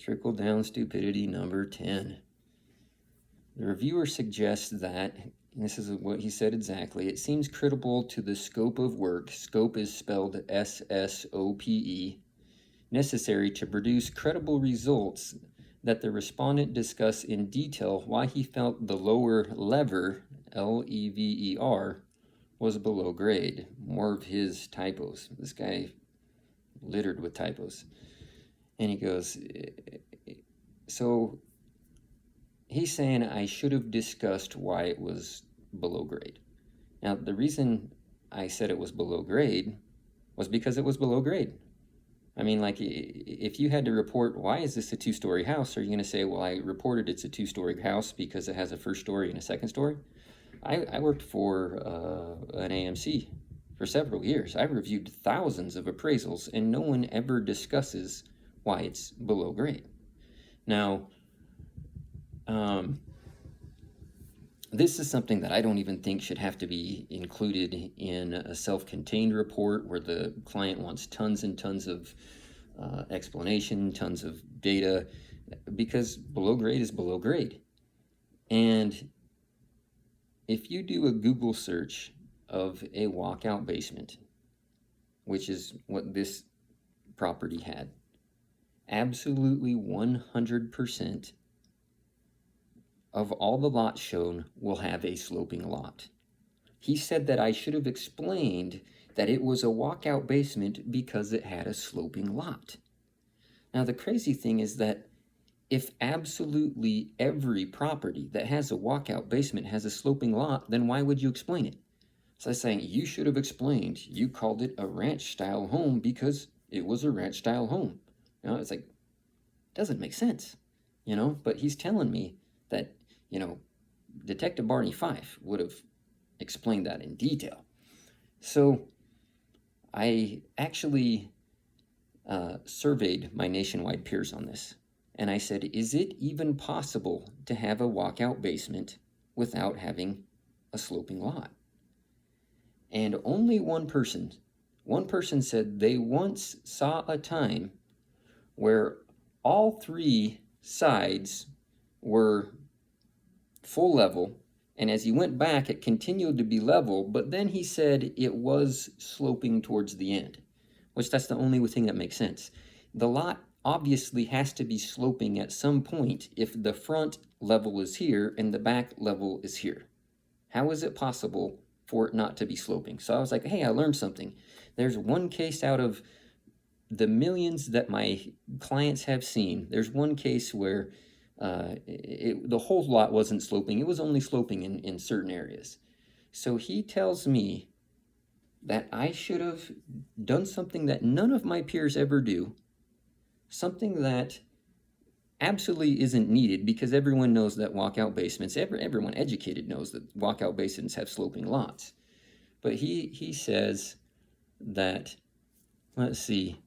Trickle down stupidity number 10. The reviewer suggests that, and this is what he said exactly, it seems critical to the scope of work, scope is spelled SSOPE, necessary to produce credible results that the respondent discuss in detail why he felt the lower lever, LEVER, was below grade. More of his typos. This guy littered with typos. And he goes, so he's saying I should have discussed why it was below grade. Now, the reason I said it was below grade was because it was below grade. I mean, like, if you had to report, why is this a two-story house? Are you going to say, well, I reported it's a two-story house because it has a first story and a second story? I worked for an AMC for several years. I reviewed thousands of appraisals, and no one ever discusses why it's below grade. Now, this is something that I don't even think should have to be included in a self-contained report where the client wants tons and tons of explanation, tons of data, because below grade is below grade. And if you do a Google search of a walkout basement, which is what this property had, absolutely 100% of all the lots shown will have a sloping lot. He said that I should have explained that it was a walkout basement because it had a sloping lot. Now, the crazy thing is that if absolutely every property that has a walkout basement has a sloping lot, then why would you explain it? So I was saying, you should have explained, you called it a ranch-style home because it was a ranch-style home. You know, it's like, doesn't make sense, you know? But he's telling me that, you know, Detective Barney Fife would have explained that in detail. So I actually surveyed my nationwide peers on this. And I said, is it even possible to have a walkout basement without having a sloping lot? And only one person said they once saw a time where all three sides were full level, and as he went back, it continued to be level, but then he said it was sloping towards the end, which that's the only thing that makes sense. The lot obviously has to be sloping at some point if the front level is here and the back level is here. How is it possible for it not to be sloping? So I was like, hey, I learned something. There's one case out of the millions that my clients have seen, there's one case where the whole lot wasn't sloping. It was only sloping in certain areas. So he tells me that I should have done something that none of my peers ever do, something that absolutely isn't needed because everyone knows that walkout basements, everyone educated knows that walkout basements have sloping lots. But he says that, let's see,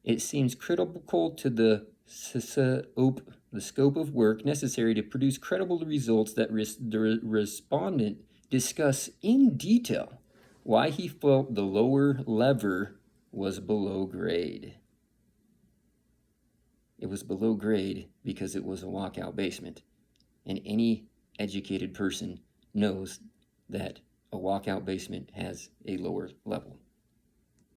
it seems critical to the scope of work necessary to produce credible results that the respondent discuss in detail why he felt the lower lever was below grade. It was below grade because it was a walkout basement. And any educated person knows that a walkout basement has a lower level.